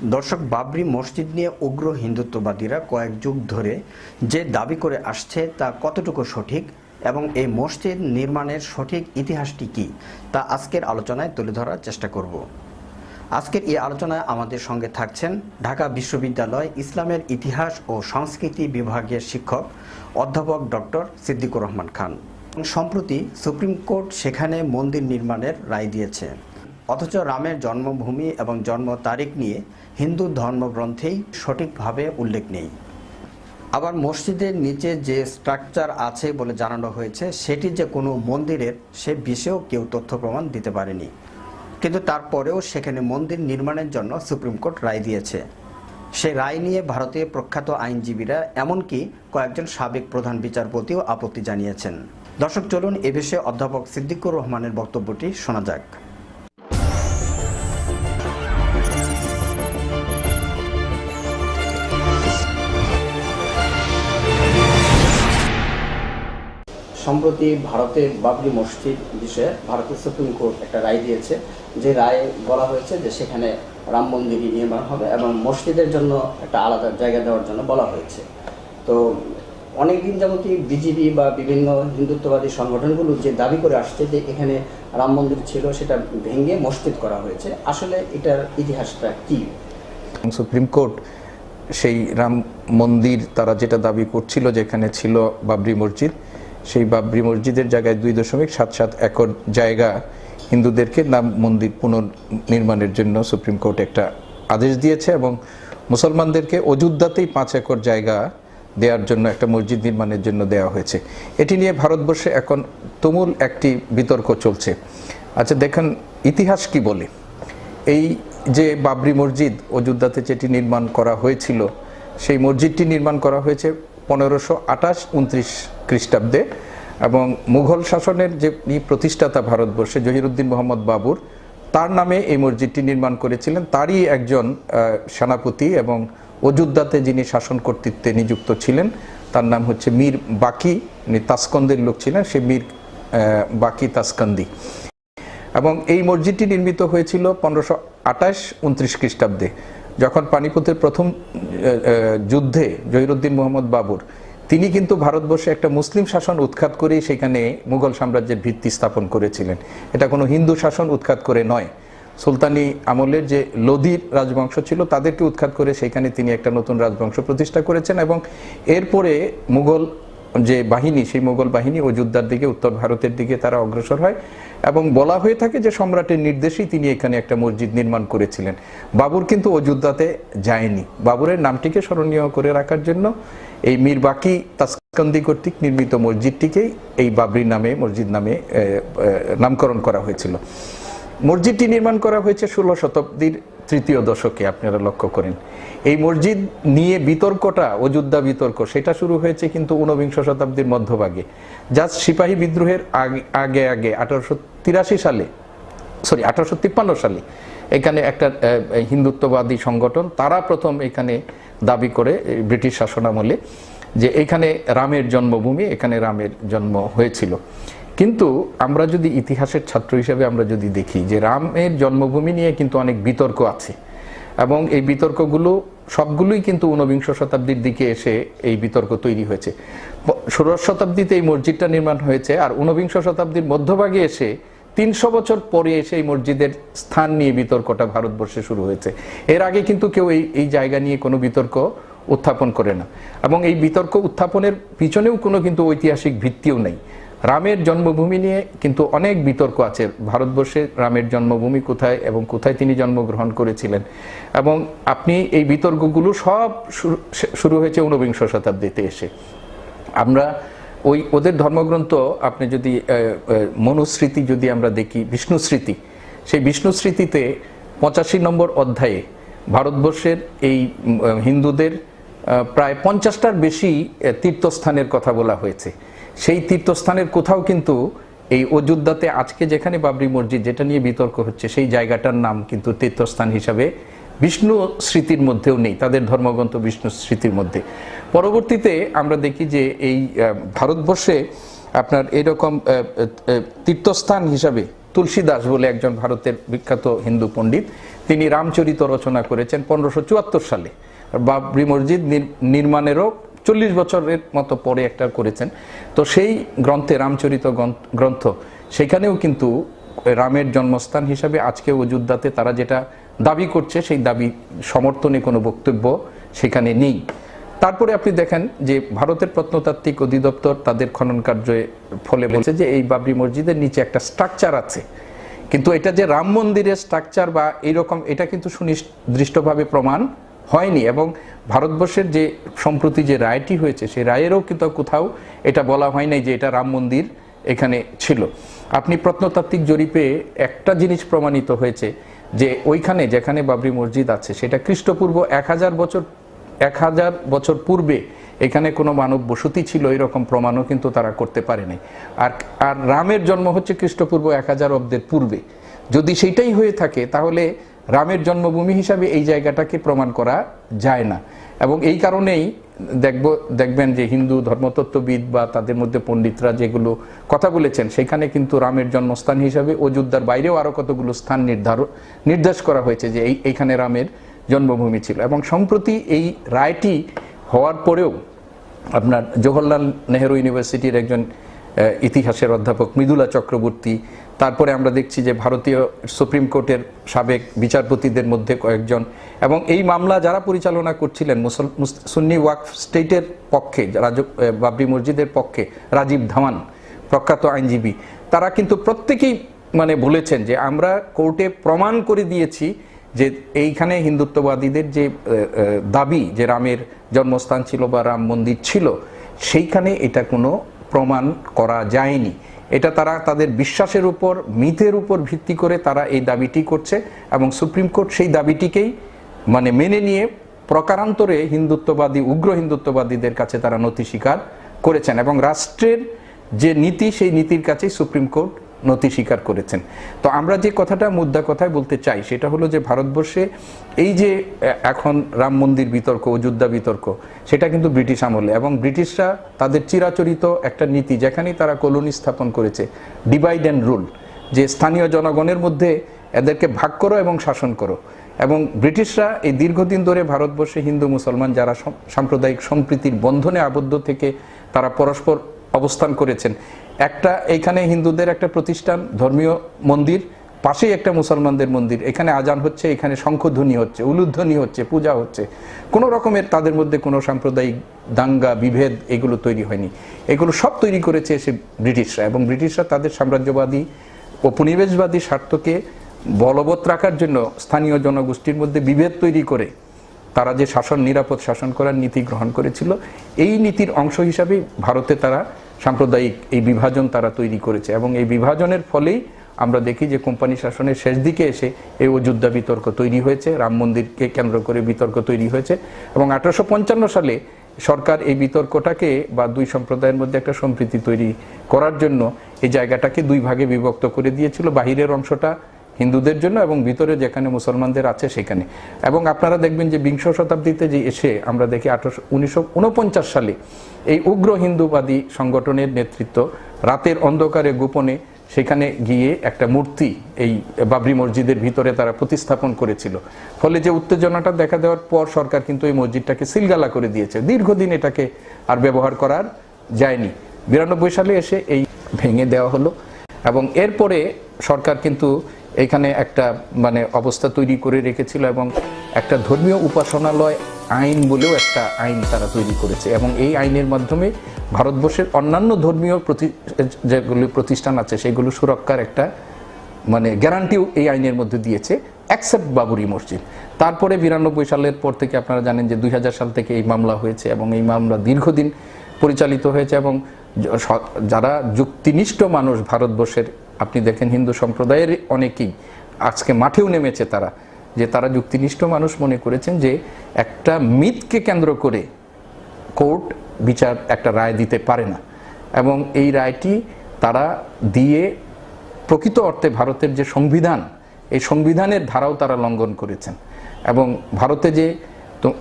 দর্শক, বাবরি মসজিদ নিয়ে উগ্র হিন্দুত্ববাদীরা কয়েক যুগ ধরে যে দাবি করে আসছে তা কতটুকু সঠিক এবং এই মসজিদ নির্মাণের সঠিক ইতিহাসটি কী তা আজকের আলোচনায় তুলে ধরার চেষ্টা করব। আজকের এই আলোচনায় আমাদের সঙ্গে থাকছেন ঢাকা বিশ্ববিদ্যালয় ইসলামের ইতিহাস ও সংস্কৃতি বিভাগের শিক্ষক অধ্যাপক ডক্টর সিদ্দিকুর রহমান খান। সম্প্রতি সুপ্রিম কোর্ট সেখানে মন্দির নির্মাণের রায় দিয়েছে, অথচ রামের জন্মভূমি এবং জন্ম তারিখ নিয়ে হিন্দু ধর্মগ্রন্থেই সঠিকভাবে উল্লেখ নেই। আবার মসজিদের নিচে যে স্ট্রাকচার আছে বলে জানানো হয়েছে সেটি যে কোনো মন্দিরের সে বিষয়েও কেউ তথ্য প্রমাণ দিতে পারেনি, কিন্তু তারপরেও সেখানে মন্দির নির্মাণের জন্য সুপ্রিম কোর্ট রায় দিয়েছে। সে রায় নিয়ে ভারতীয় প্রখ্যাত আইনজীবীরা এমনকি কয়েকজন সাবেক প্রধান বিচারপতিও আপত্তি জানিয়েছেন। দর্শক, চলুন এ বিষয়ে অধ্যাপক সিদ্দিকুর রহমানের বক্তব্যটি শোনা যাক। সম্প্রতি ভারতের বাবরি মসজিদ বিষয়ে ভারতের সুপ্রিম কোর্ট একটা রায় দিয়েছে, যে রায়ে বলা হয়েছে যে সেখানে রাম মন্দিরই নির্মাণ হবে এবং মসজিদের জন্য একটা আলাদা জায়গা দেওয়ার জন্য বলা হয়েছে। তো অনেকদিন যাবতই বিজেপি বা বিভিন্ন হিন্দুত্ববাদী সংগঠনগুলো যে দাবি করে আসছে যে এখানে রাম মন্দির ছিল সেটা ভেঙে মসজিদ করা হয়েছে, আসলে এটার ইতিহাসটা কি? সুপ্রিম কোর্ট সেই রাম মন্দির তারা যেটা দাবি করছিল যেখানে ছিল বাবরি মসজিদ, সেই বাবরি মসজিদের জায়গায় 2.77 একর জায়গা হিন্দুদেরকে রাম মন্দির পুনর্নির্মাণের জন্য সুপ্রিম কোর্ট একটা আদেশ দিয়েছে এবং মুসলমানদেরকে অযোধ্যাতেই 5 একর জায়গা দেওয়ার জন্য একটা মসজিদ নির্মাণের জন্য দেওয়া হয়েছে। এটি নিয়ে ভারতবর্ষে এখন তুমুল একটি বিতর্ক চলছে। আচ্ছা দেখেন ইতিহাস কি বলে। এই যে বাবরি মসজিদ অযোধ্যাতে যেটি নির্মাণ করা হয়েছিল, সেই মসজিদটি নির্মাণ করা হয়েছে 1528-29 খ্রিস্টাব্দে এবং মুঘল শাসনের যে প্রতিষ্ঠাতা ভারতবর্ষে জহিরুদ্দিন মোহাম্মদ বাবর, তার নামে এই মসজিদটি নির্মাণ করেছিলেন। তারই একজন সেনাপতি এবং অযোধ্যাতে যিনি শাসন কর্তৃত্বে নিযুক্ত ছিলেন তার নাম হচ্ছে মীর বাকি, তাসকন্দের লোক ছিলেন, সে মীর বাকি তাসকন্দি। এবং এই মসজিদটি নির্মিত হয়েছিল 1528-29 খ্রিস্টাব্দে, যখন পানিপথের প্রথম যুদ্ধে জহিরুদ্দিন মোহাম্মদ বাবর তিনি কিন্তু ভারতবর্ষে একটা মুসলিম শাসন উৎখাত করেই সেখানে মুঘল সাম্রাজ্যের ভিত্তি স্থাপন করেছিলেন। এটা কোনো হিন্দু শাসন উৎখাত করে নয়। সুলতানি আমলের যে লোধির রাজবংশ ছিল তাদেরকে উৎখাত করে সেখানে তিনি একটা নতুন রাজবংশ প্রতিষ্ঠা করেছেন এবং এরপরে মুঘল যে বাহিনী, সেই মুঘল বাহিনী অযোধ্যার দিকে, উত্তর ভারতের দিকে তারা অগ্রসর হয় এবং বলা হয়ে থাকে যে সম্রাটের নির্দেশেই তিনি এখানে একটা মসজিদ নির্মাণ করেছিলেন। বাবর কিন্তু অযোধ্যাতে যায়নি। বাবরের নামটিকে স্মরণীয় করে রাখার জন্য এই মীর বাকি তাসকন্দি কর্তৃক নির্মিত মসজিদটিকেই এই বাবরি নামে, মসজিদ নামে নামকরণ করা হয়েছিল। মসজিদটি নির্মাণ করা হয়েছে 16 শতাব্দীর 3য় দশকে। আপনারা লক্ষ্য করেন এই মসজিদ নিয়ে বিতর্কটা, অযোধ্যা বিতর্ক, সেটা শুরু হয়েছে কিন্তু 19বিংশ শতাব্দীর মধ্যভাগে। জাস্ট সিপাহী বিদ্রোহের আগে 1853 সালে এখানে একটা হিন্দুত্ববাদী সংগঠন তারা প্রথম এখানে দাবি করে ব্রিটিশ শাসনামলে যে এখানে রামের জন্মভূমি, এখানে রামের জন্ম হয়েছিল। কিন্তু আমরা যদি ইতিহাসের ছাত্র হিসেবে আমরা যদি দেখি যে রামের জন্মভূমি নিয়ে কিন্তু অনেক বিতর্ক আছে এবং এই বিতর্কগুলো সবগুলোই কিন্তু 19বিংশ শতাব্দীর দিকে এসে এই বিতর্ক তৈরি হয়েছে। 16 শতাব্দীতে এই মসজিদটা নির্মাণ হয়েছে আর 19বিংশ শতাব্দীর মধ্যভাগে এসে 300 বছর পরে এসে এই মসজিদের স্থান নিয়ে বিতর্কটা ভারতবর্ষে শুরু হয়েছে। এর আগে কিন্তু কেউ এই জায়গা নিয়ে কোনো বিতর্ক উত্থাপন করে না এবং এই বিতর্ক উত্থাপনের পিছনেও কোনো কিন্তু ঐতিহাসিক ভিত্তিও নেই। রামের জন্মভূমি নিয়ে কিন্তু অনেক বিতর্ক আছে। ভারতবর্ষে রামের জন্মভূমি কোথায় এবং কোথায় তিনি জন্মগ্রহণ করেছিলেন, এবং আপনি এই বিতর্কগুলো সব শুরু হয়েছে 19বিংশ শতাব্দীতে এসে। আমরা ওদের ধর্মগ্রন্থ, আপনি যদি মনুস্মৃতি যদি আমরা দেখি, বিষ্ণুস্মৃতি, সেই বিষ্ণুস্মৃতিতে 85 নম্বর অধ্যায়ে ভারতবর্ষের এই হিন্দুদের প্রায় 50টার বেশি তীর্থস্থানের কথা বলা হয়েছে। সেই তীর্থস্থানের কোথাও কিন্তু এই অযোধ্যাতে আজকে যেখানে বাবরি মসজিদ যেটা নিয়ে বিতর্ক হচ্ছে সেই জায়গাটার নাম কিন্তু তীর্থস্থান হিসাবে বিষ্ণু স্মৃতির মধ্যেও নেই, তাদের ধর্মগ্রন্থ বিষ্ণু স্মৃতির মধ্যে। পরবর্তীতে আমরা দেখি যে এই ভারতবর্ষে আপনার এরকম তীর্থস্থান হিসাবে তুলসীদাস বলে একজন ভারতের বিখ্যাত হিন্দু পণ্ডিত, তিনি রামচরিত রচনা করেছেন 1574 সালে। বাবরি মসজিদ নির্মাণেরও 40 বছরের মতো পরে একটা করেছেন। তো সেই গ্রন্থে, রামচরিত গ্রন্থ, সেখানেও কিন্তু রামের জন্মস্থান হিসাবে আজকে অযোধ্যাতে তারা যেটা দাবি করছে সেই দাবি সমর্থনে কোনো বক্তব্য সেখানে নেই। তারপরে আপনি দেখেন যে ভারতের প্রত্নতাত্ত্বিক অধিদপ্তর তাদের খনন কার্যের ফলে বলছে যে এই বাবরি মসজিদের নিচে একটা স্ট্রাকচার আছে, কিন্তু এটা যে রাম মন্দিরের স্ট্রাকচার বা এইরকম, এটা কিন্তু সুনির্দিষ্টভাবে প্রমাণ হয়নি। এবং ভারতবর্ষের যে সম্প্রতি যে রায়টি হয়েছে সেই রায়েরও কিন্তু কোথাও এটা বলা হয় নাই যে এটা রাম মন্দির এখানে ছিল। আপনি প্রত্নতাত্ত্বিক জরিপে একটা জিনিস প্রমাণিত হয়েছে যে ওইখানে যেখানে বাবরি মসজিদ আছে সেটা খ্রিস্টপূর্ব 1000 বছর পূর্বে এখানে কোনো মানব বসতি ছিল এরকম প্রমাণও কিন্তু তারা করতে পারেনি। আর রামের জন্ম হচ্ছে খ্রিস্টপূর্ব 1000 অব্দের পূর্বে। যদি সেইটাই হয়ে থাকে তাহলে রামের জন্মভূমি হিসাবে এই জায়গাটাকে প্রমাণ করা যায় না। এবং এই কারণেই দেখবেন যে হিন্দু ধর্মতত্ত্ববিদ বা তাদের মধ্যে পণ্ডিতরা যেগুলো কথা বলেছেন সেখানে কিন্তু রামের জন্মস্থান হিসাবে অযোধ্যার বাইরেও আরও কতগুলো স্থান নির্দেশ করা হয়েছে যে এইখানে রামের জন্মভূমি ছিল। এবং সম্প্রতি এই রায়টি হওয়ার পরেও আপনার জওহরলাল নেহেরু ইউনিভার্সিটির একজন ইতিহাসের অধ্যাপক মৃদুলা চক্রবর্তী, তারপরে আমরা দেখছি যে ভারতীয় সুপ্রিম কোর্টের সাবেক বিচারপতিদের মধ্যে কয়েকজন, এবং এই মামলা যারা পরিচালনা করছিলেন সুন্নি ওয়াকফ স্টেটের পক্ষে, বাবরি মসজিদের পক্ষে রাজীব ধাওয়ান প্রখ্যাত আইনজীবী, তারা কিন্তু প্রত্যেকেই বলেছেন যে আমরা কোর্টে প্রমাণ করে দিয়েছি যে এইখানে হিন্দুত্ববাদীদের যে দাবি যে রামের জন্মস্থান ছিল বা রাম মন্দির ছিল, সেইখানে এটা কোনো প্রমাণ করা যায়নি। এটা তারা তাদের বিশ্বাসের উপর, মিথের উপর ভিত্তি করে তারা এই দাবিটি করছে। এবং সুপ্রিম কোর্ট সেই দাবিটিকেই মেনে নিয়ে প্রকারান্তরে হিন্দুত্ববাদী, উগ্র হিন্দুত্ববাদীদের কাছে তারা নথি স্বীকার করেছেন। এবং রাষ্ট্রের যে নীতি, সেই নীতির কাছেই সুপ্রিম কোর্ট নথি স্বীকার করেছেন। তো আমরা যে কথাটা মুদ্রা কথায় বলতে চাই সেটা হলো যে ভারতবর্ষে এই যে এখন রাম মন্দির বিতর্ক, অযোধ্যা বিতর্ক, সেটা কিন্তু ব্রিটিশ আমলে, এবং ব্রিটিশরা তাদের চিরাচরিত একটা নীতি, যেখানেই তারা কলোনি স্থাপন করেছে, ডিভাইড অ্যান্ড রুল, যে স্থানীয় জনগণের মধ্যে এদেরকে ভাগ করো এবং শাসন করো। এবং ব্রিটিশরা এই দীর্ঘদিন ধরে ভারতবর্ষে হিন্দু মুসলমান যারা সাম্প্রদায়িক সম্প্রীতির বন্ধনে আবদ্ধ থেকে তারা পরস্পর অবস্থান করেছেন, একটা এইখানে হিন্দুদের একটা প্রতিষ্ঠান, ধর্মীয় মন্দির, পাশেই একটা মুসলমানদের মন্দির, এখানে আজান হচ্ছে, এখানে শঙ্খধ্বনি হচ্ছে, উলুধ্বনি হচ্ছে, পূজা হচ্ছে, কোনো রকমের তাদের মধ্যে কোনো সাম্প্রদায়িক দাঙ্গা বিভেদ এগুলো তৈরি হয়নি। এগুলো সব তৈরি করেছে এসে ব্রিটিশরা, এবং ব্রিটিশরা তাদের সাম্রাজ্যবাদী উপনিবেশবাদী স্বার্থকে বলবৎ রাখার জন্য স্থানীয় জনগোষ্ঠীর মধ্যে বিভেদ তৈরি করে তারা যে শাসন, নিরাপদ শাসন করার নীতি গ্রহণ করেছিল, এই নীতির অংশ হিসাবেই ভারতে তারা সাম্প্রদায়িক এই বিভাজন তারা তৈরি করেছে। এবং এই বিভাজনের ফলেই আমরা দেখি যে কোম্পানি শাসনের শেষ দিকে এসে এই অযোধ্যা বিতর্ক তৈরি হয়েছে, রাম মন্দিরকে কেন্দ্র করে বিতর্ক তৈরি হয়েছে। এবং 1855 সালে সরকার এই বিতর্কটাকে বা দুই সম্প্রদায়ের মধ্যে একটা সম্প্রীতি তৈরি করার জন্য এই জায়গাটাকে দুই ভাগে বিভক্ত করে দিয়েছিল, বাহিরের অংশটা হিন্দুদের জন্য এবং ভিতরে যেখানে মুসলমানদের আছে সেখানে। এবং আপনারা দেখবেন যে বিংশ শতাব্দীতে যে এসে আমরা দেখি 1949 সালে এই উগ্র হিন্দুবাদী সংগঠনের নেতৃত্ব রাতের অন্ধকারে গোপনে সেখানে গিয়ে একটা মূর্তি এই বাবরি মসজিদের ভিতরে তারা প্রতিস্থাপন করেছিল। ফলে যে উত্তেজনাটা দেখা দেওয়ার পর সরকার কিন্তু এই মসজিদটাকে সিলগালা করে দিয়েছে, দীর্ঘদিন এটাকে আর ব্যবহার করার যায়নি। 92 সালে এসে এই ভেঙে দেওয়া হলো। এবং এরপরে সরকার কিন্তু এখানে একটা অবস্থা তৈরি করে রেখেছিল, এবং একটা ধর্মীয় উপাসনালয় আইন বলেও একটা আইন তারা তৈরি করেছে। এবং এই আইনের মাধ্যমে ভারতবর্ষের অন্যান্য ধর্মীয় যেগুলো প্রতিষ্ঠান আছে সেগুলো সুরক্ষার একটা গ্যারান্টিও এই আইনের মধ্যে দিয়েছে, অ্যাকসেপ্ট বাবরি মসজিদ। তারপরে 92 সালের পর থেকে আপনারা জানেন যে 2000 সাল থেকে এই মামলা হয়েছে, এবং এই মামলা দীর্ঘদিন পরিচালিত হয়েছে। এবং যারা যুক্তিনিষ্ঠ মানুষ ভারতবর্ষের, আপনি দেখেন হিন্দু সম্প্রদায়ের অনেকেই আজকে মাঠেও নেমেছে, তারা যুক্তিনিষ্ঠ মানুষ মনে করেছেন যে একটা মিথকে কেন্দ্র করে কোর্ট বিচার একটা রায় দিতে পারে না। এবং এই রায়টি তারা দিয়ে প্রকৃত অর্থে ভারতের যে সংবিধান, এই সংবিধানের ধারাও তারা লঙ্ঘন করেছেন। এবং ভারতে যে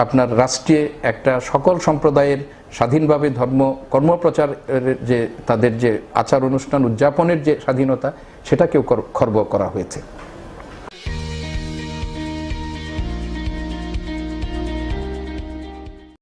আপনার রাষ্ট্রে একটা সকল সম্প্রদায়ের স্বাধীনভাবে ধর্ম কর্মপ্রচারের যে তাদের যে আচার অনুষ্ঠান উদযাপনের যে স্বাধীনতা, সেটাকেও খর্ব করা হয়েছে।